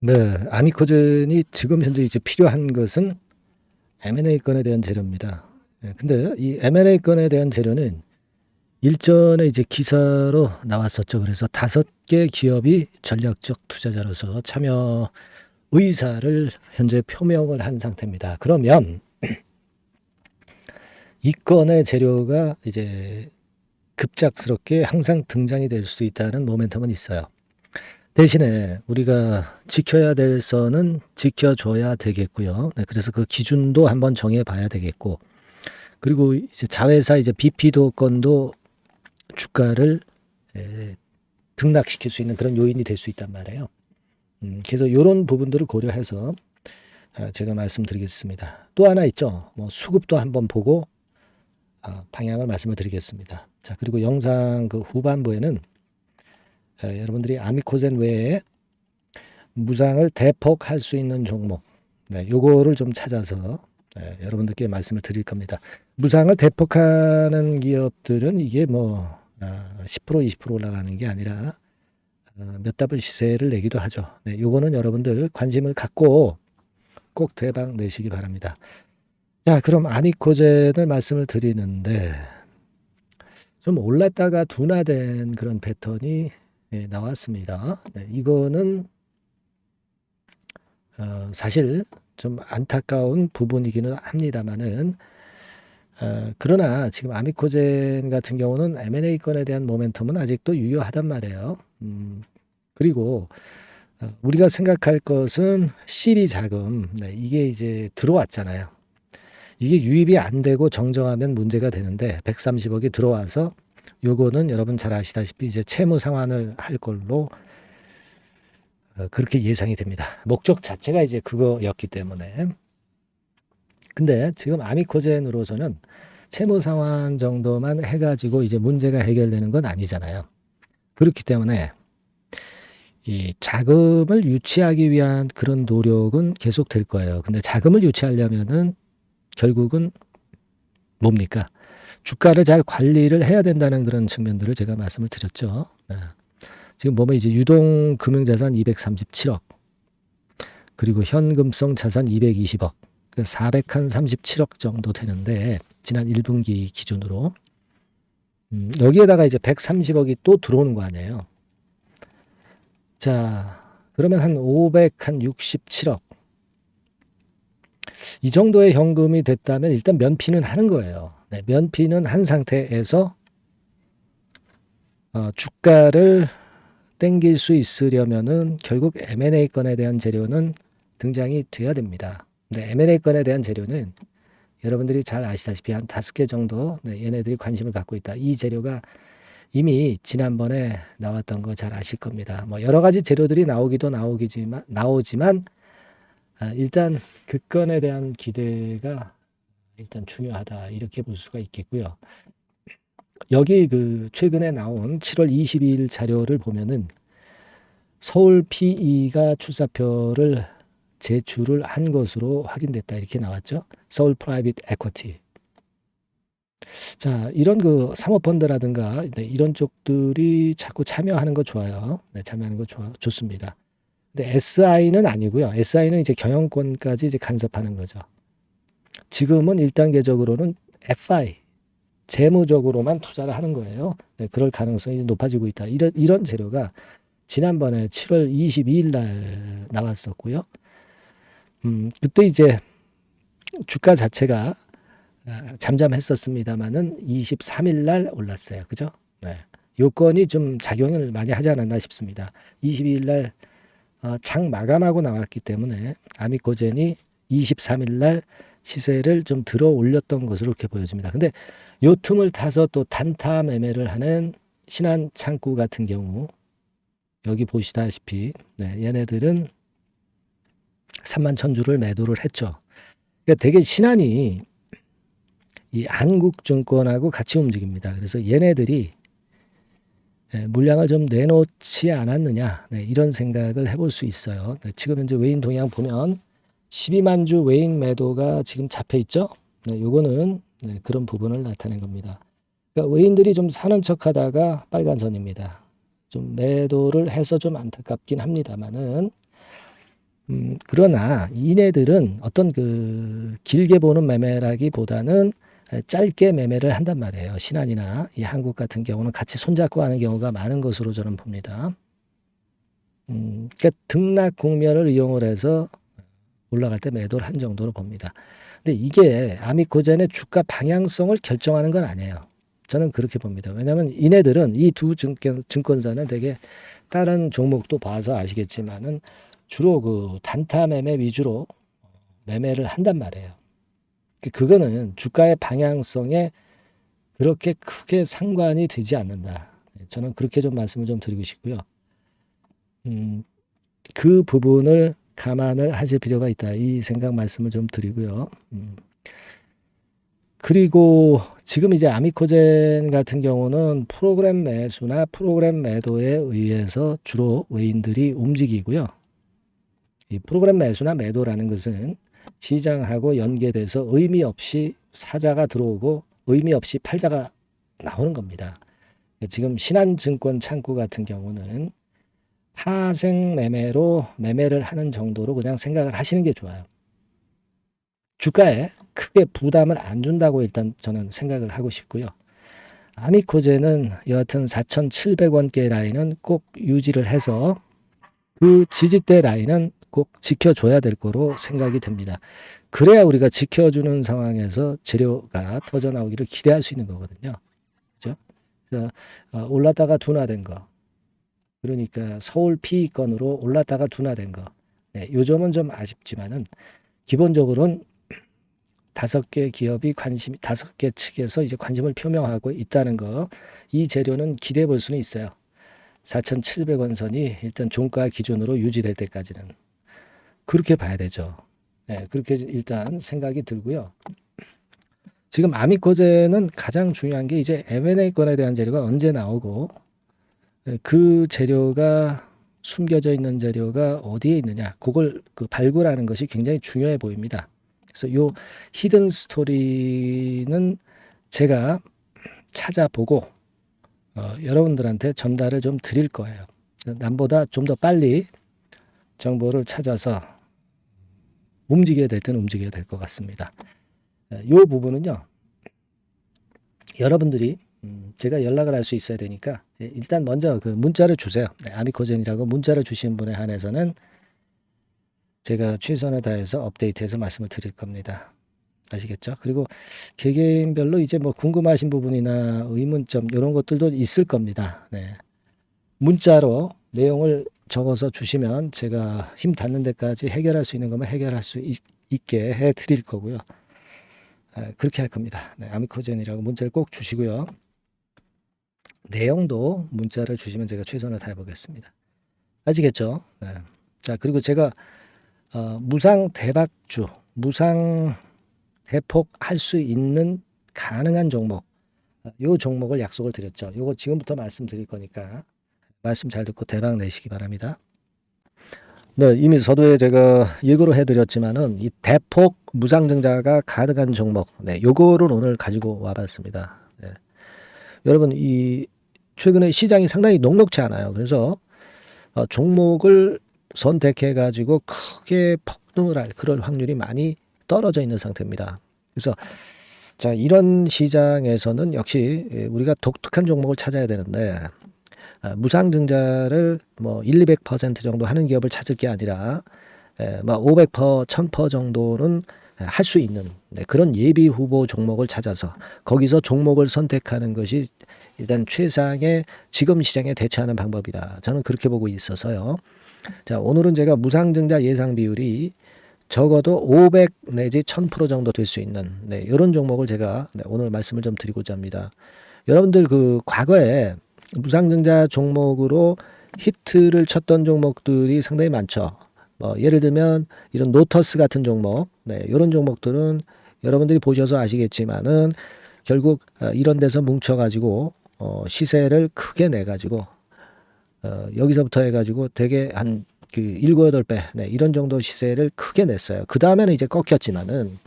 네, 아미코전이 지금 현재 이제 필요한 것은 M&A 건에 대한 재료입니다. 예, 근데 이 M&A 건에 대한 재료는 일전에 이제 기사로 나왔었죠. 그래서 5개 기업이 전략적 투자자로서 참여 의사를 현재 표명을 한 상태입니다. 그러면 이 건의 재료가 이제 급작스럽게 항상 등장이 될 수 있다는 모멘텀은 있어요. 대신에 우리가 지켜야 될 선은 지켜줘야 되겠고요. 네, 그래서 그 기준도 한번 정해 봐야 되겠고, 그리고 이제 자회사 이제 BP도 건도 주가를 등락시킬 수 있는 그런 요인이 될 수 있단 말이에요. 그래서 이런 부분들을 고려해서 제가 말씀드리겠습니다. 또 하나 있죠. 뭐 수급도 한번 보고 방향을 말씀을 드리겠습니다. 자, 그리고 영상 그 후반부에는 여러분들이 아미코젠 외에 무상을 대폭할 수 있는 종목, 네, 요거를 좀 찾아서 여러분들께 말씀을 드릴 겁니다. 무상을 대폭하는 기업들은 이게 뭐 10% 20% 올라가는 게 아니라 몇 답을 시세를 내기도 하죠. 네, 요거는 여러분들 관심을 갖고 꼭 대박 내시기 바랍니다. 자, 그럼 아미코젠을 말씀을 드리는데 좀 올랐다가 둔화된 그런 패턴이 나왔습니다. 네, 이거는 사실 좀 안타까운 부분이기는 합니다만은 그러나 지금 아미코젠 같은 경우는 M&A 건에 대한 모멘텀은 아직도 유효하단 말이에요. 그리고 우리가 생각할 것은 시비 자금, 네, 이게 이제 들어왔잖아요. 이게 유입이 안 되고 정정하면 문제가 되는데 130억이 들어와서 요거는 여러분 잘 아시다시피 이제 채무 상환을 할 걸로 그렇게 예상이 됩니다. 목적 자체가 이제 그거였기 때문에. 근데 지금 아미코젠으로서는 채무 상환 정도만 해가지고 이제 문제가 해결되는 건 아니잖아요. 그렇기 때문에 이 자금을 유치하기 위한 그런 노력은 계속 될 거예요. 근데 자금을 유치하려면은 결국은 뭡니까? 주가를 잘 관리를 해야 된다는 그런 측면들을 제가 말씀을 드렸죠. 네. 지금 보면 이제 유동 금융자산 237억, 그리고 현금성 자산 220억, 437억 정도 되는데 지난 1분기 기준으로 여기에다가 이제 130억이 또 들어오는 거 아니에요. 자, 그러면 한 567억 이 정도의 현금이 됐다면 일단 면피는 하는 거예요. 네, 면피는 한 상태에서 주가를 땡길 수 있으려면은 결국 M&A 건에 대한 재료는 등장이 돼야 됩니다. 근데 M&A 건에 대한 재료는 여러분들이 잘 아시다시피 한 5개 정도 얘네들이 관심을 갖고 있다. 이 재료가 이미 지난번에 나왔던 거 잘 아실 겁니다. 뭐 여러 가지 재료들이 나오지만 일단 그 건에 대한 기대가 일단 중요하다. 이렇게 볼 수가 있겠고요. 여기 그 최근에 나온 7월 22일 자료를 보면은 서울 PE가 출사표를 제출을 한 것으로 확인됐다. 이렇게 나왔죠. 서울 프라이빗 에쿼티. 자, 이런 그 사모펀드라든가 이런 쪽들이 자꾸 참여하는 거 좋아요. 네, 참여하는 거 좋습니다. 근데 SI는 아니고요. SI는 이제 경영권까지 이제 간섭하는 거죠. 지금은 1단계적으로는 FI, 재무적으로만 투자를 하는 거예요. 네, 그럴 가능성이 높아지고 있다. 이런 재료가 지난번에 7월 22일 날 나왔었고요. 그때 이제 주가 자체가 잠잠했었습니다만은 23일 날 올랐어요. 그죠? 네. 요건이 좀 작용을 많이 하지 않았나 싶습니다. 22일 날 장 마감하고 나왔기 때문에 아미코젠이 23일 날 시세를 좀 들어 올렸던 것으로 이렇게 보여집니다. 근데 요 틈을 타서 또 단타 매매를 하는 신한창구 같은 경우 여기 보시다시피 얘네들은 3만 천주를 매도를 했죠. 그러니까 되게 신한이 이 한국증권하고 같이 움직입니다. 그래서 얘네들이 물량을 좀 내놓지 않았느냐 이런 생각을 해볼 수 있어요. 지금 현재 외인 동향 보면 12만 주 외인 매도가 지금 잡혀 있죠. 요거는 그런 부분을 나타낸 겁니다. 그러니까 외인들이 좀 사는 척하다가 빨간 선입니다. 좀 매도를 해서 좀 안타깝긴 합니다만은 그러나 이네들은 어떤 그 길게 보는 매매라기보다는 짧게 매매를 한단 말이에요. 신한이나 이 한국 같은 경우는 같이 손잡고 하는 경우가 많은 것으로 저는 봅니다. 그러니까 등락 국면을 이용을 해서 올라갈 때 매도를 한 정도로 봅니다. 근데 이게 아미코젠의 주가 방향성을 결정하는 건 아니에요. 저는 그렇게 봅니다. 왜냐하면 이네들은 이 두 증권사는 되게 다른 종목도 봐서 아시겠지만은 주로 그 단타 매매 위주로 매매를 한단 말이에요. 그거는 주가의 방향성에 그렇게 크게 상관이 되지 않는다. 저는 그렇게 좀 말씀을 좀 드리고 싶고요. 그 부분을 감안을 하실 필요가 있다. 이 생각 말씀을 좀 드리고요. 그리고 지금 이제 아미코젠 같은 경우는 프로그램 매수나 프로그램 매도에 의해서 주로 외인들이 움직이고요. 이 프로그램 매수나 매도라는 것은 시장하고 연계돼서 의미 없이 사자가 들어오고 의미 없이 팔자가 나오는 겁니다. 지금 신한증권 창구 같은 경우는 파생 매매로 매매를 하는 정도로 그냥 생각을 하시는 게 좋아요. 주가에 크게 부담을 안 준다고 일단 저는 생각을 하고 싶고요. 아미코젠은 여하튼 4,700원대 라인은 꼭 유지를 해서 그 지지대 라인은 꼭 지켜줘야 될 거로 생각이 듭니다. 그래야 우리가 지켜주는 상황에서 재료가 터져 나오기를 기대할 수 있는 거거든요. 그죠? 그래서 올랐다가 둔화된 거. 그러니까 서울 PE건으로 올랐다가 둔화된 거. 네, 요 점은 좀 아쉽지만은 기본적으로는 5개 기업이 관심, 5개 측에서 이제 관심을 표명하고 있다는 거, 이 재료는 기대해 볼 수는 있어요. 4,700원 선이 일단 종가 기준으로 유지될 때까지는 그렇게 봐야 되죠. 네, 그렇게 일단 생각이 들고요. 지금 아미코젠은 가장 중요한 게 이제 M&A 건에 대한 재료가 언제 나오고 그 재료가 숨겨져 있는 재료가 어디에 있느냐, 그걸 그 발굴하는 것이 굉장히 중요해 보입니다. 그래서 요 히든 스토리는 제가 찾아보고 여러분들한테 전달을 좀 드릴 거예요. 남보다 좀 더 빨리 정보를 찾아서 움직여야 될 때는 움직여야 될 것 같습니다. 요 부분은요, 여러분들이 제가 연락을 할 수 있어야 되니까 일단 먼저 그 문자를 주세요. 아미코젠이라고 문자를 주신 분에 한해서는 제가 최선을 다해서 업데이트해서 말씀을 드릴 겁니다. 아시겠죠? 그리고 개개인별로 이제 뭐 궁금하신 부분이나 의문점 이런 것들도 있을 겁니다. 네. 문자로 내용을 적어서 주시면 제가 힘 닿는 데까지 해결할 수 있는 거면 해결할 수 있게 해 드릴 거고요. 그렇게 할 겁니다. 네, 아미코젠이라고 문자를 꼭 주시고요. 내용도 문자를 주시면 제가 최선을 다해 보겠습니다. 아시겠죠? 네. 자, 그리고 제가 무상 대박주, 무상 대폭할 수 있는 가능한 종목, 요 종목을 약속을 드렸죠. 요거 지금부터 말씀드릴 거니까 말씀 잘 듣고 대박 내시기 바랍니다. 네, 이미 서두에 제가 예고를 해드렸지만은 이 대폭 무상증자가 가능한 종목, 네, 요거를 오늘 가지고 와봤습니다. 네. 여러분, 이 최근에 시장이 상당히 녹록치 않아요. 그래서 종목을 선택해 가지고 크게 폭등을 할 그럴 확률이 많이 떨어져 있는 상태입니다. 그래서 자, 이런 시장에서는 역시 우리가 독특한 종목을 찾아야 되는데 무상증자를 뭐 200% 정도 하는 기업을 찾을 게 아니라 뭐 500%, 1000% 정도는 할 수 있는 그런 예비 후보 종목을 찾아서 거기서 종목을 선택하는 것이 일단 최상의 지금 시장에 대처하는 방법이다. 저는 그렇게 보고 있어서요. 자, 오늘은 제가 무상증자 예상 비율이 적어도 500 내지 1000% 정도 될 수 있는 이런 종목을 제가 오늘 말씀을 좀 드리고자 합니다. 여러분들 그 과거에 무상증자 종목으로 히트를 쳤던 종목들이 상당히 많죠. 예를 들면 이런 노터스 같은 종목, 이런 종목들은 여러분들이 보셔서 아시겠지만은 결국 이런 데서 뭉쳐가지고 시세를 크게 내가지고 여기서부터 해가지고 되게 한 그 7, 8배 이런 정도 시세를 크게 냈어요. 그 다음에는 이제 꺾였지만은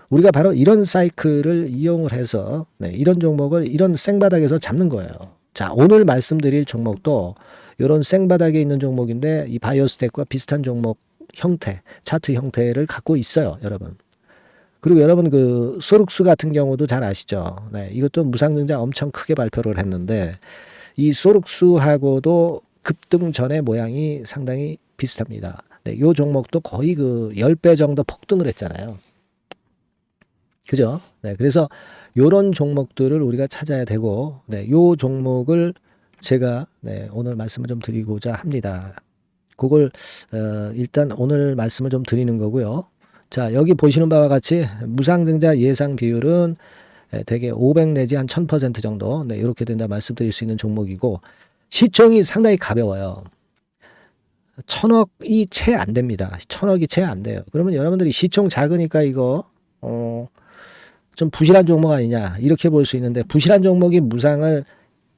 우리가 바로 이런 사이클을 이용을 해서 이런 종목을 이런 생바닥에서 잡는 거예요. 자, 오늘 말씀드릴 종목도 이런 생바닥에 있는 종목인데 이 바이오스텍과 비슷한 종목 형태, 차트 형태를 갖고 있어요, 여러분. 그리고 여러분 그 소룩스 같은 경우도 잘 아시죠? 네, 이것도 무상증자 엄청 크게 발표를 했는데 이 소룩스하고도 급등 전의 모양이 상당히 비슷합니다. 네, 요 종목도 거의 그 10배 정도 폭등을 했잖아요. 그죠? 네, 그래서 요런 종목들을 우리가 찾아야 되고, 네, 요 종목을 제가 네, 오늘 말씀을 좀 드리고자 합니다. 그걸 일단 오늘 말씀을 좀 드리는 거고요. 자, 여기 보시는 바와 같이 무상증자 예상 비율은 대개 500 내지 한 1000% 정도, 네, 이렇게 된다 말씀드릴 수 있는 종목이고, 시총이 상당히 가벼워요. 1000억이 채 안 됩니다. 1000억이 채 안 돼요. 그러면 여러분들이 시총 작으니까 이거 좀 부실한 종목 아니냐 이렇게 볼 수 있는데, 부실한 종목이 무상을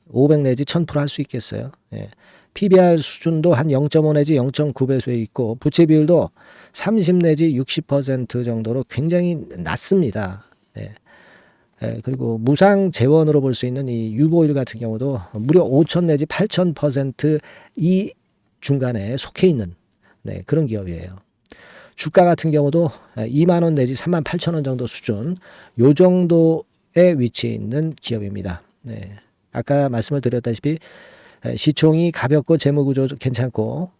500 내지 1000% 할 수 있겠어요? 예. PBR 수준도 한 0.5 내지 0.9배수에 있고, 부채 비율도 30 내지 60% 정도로 굉장히 낮습니다. 예. 예, 그리고 무상 재원으로 볼 수 있는 이 유보율 같은 경우도 무려 5000 내지 8000% 이 중간에 속해 있는 네, 그런 기업이에요. 주가 같은 경우도 2만 원 내지 3만 8천 원 정도 수준, 요 정도에 위치해 있는 기업입니다. 네. 아까 말씀을 드렸다시피 시총이 가볍고 재무구조 괜찮고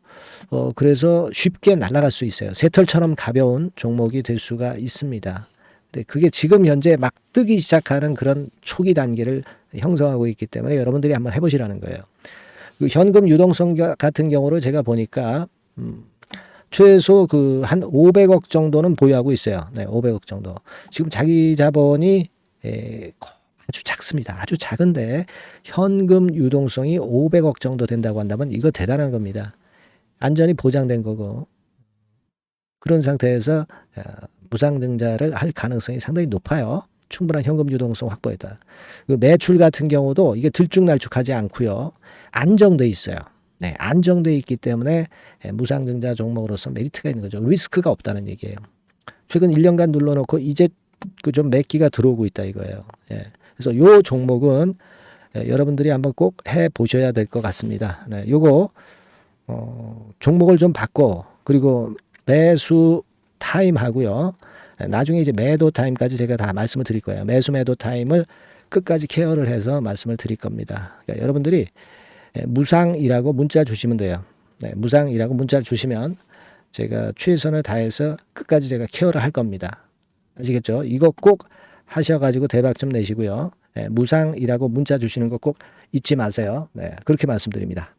그래서 쉽게 날아갈 수 있어요. 새털처럼 가벼운 종목이 될 수가 있습니다. 근데 그게 지금 현재 막 뜨기 시작하는 그런 초기 단계를 형성하고 있기 때문에 여러분들이 한번 해보시라는 거예요. 그 현금 유동성 같은 경우로 제가 보니까 최소 그 한 500억 정도는 보유하고 있어요. 네, 500억 정도. 지금 자기 자본이 아주 작습니다. 아주 작은데 현금 유동성이 500억 정도 된다고 한다면 이거 대단한 겁니다. 안전이 보장된 거고, 그런 상태에서 무상증자를 할 가능성이 상당히 높아요. 충분한 현금 유동성 확보했다. 매출 같은 경우도 이게 들쭉날쭉하지 않고요. 안정돼 있어요. 네, 안정돼 있기 때문에 무상증자 종목으로서 메리트가 있는 거죠. 리스크가 없다는 얘기예요. 최근 1년간 눌러놓고 이제 그 좀 매기가 들어오고 있다 이거예요. 예. 그래서 요 종목은 여러분들이 한번 꼭 해 보셔야 될 것 같습니다. 네, 요거 종목을 좀 바꿔, 그리고 매수 타임 하고요. 나중에 이제 매도 타임까지 제가 다 말씀을 드릴 거예요. 매도 타임을 끝까지 케어를 해서 말씀을 드릴 겁니다. 그러니까 여러분들이 무상이라고 문자 주시면 돼요. 네, 무상이라고 문자를 주시면 제가 최선을 다해서 끝까지 제가 케어를 할 겁니다. 아시겠죠? 이거 꼭 하셔가지고 대박 좀 내시고요. 네, 무상이라고 문자 주시는 거 꼭 잊지 마세요. 네, 그렇게 말씀드립니다.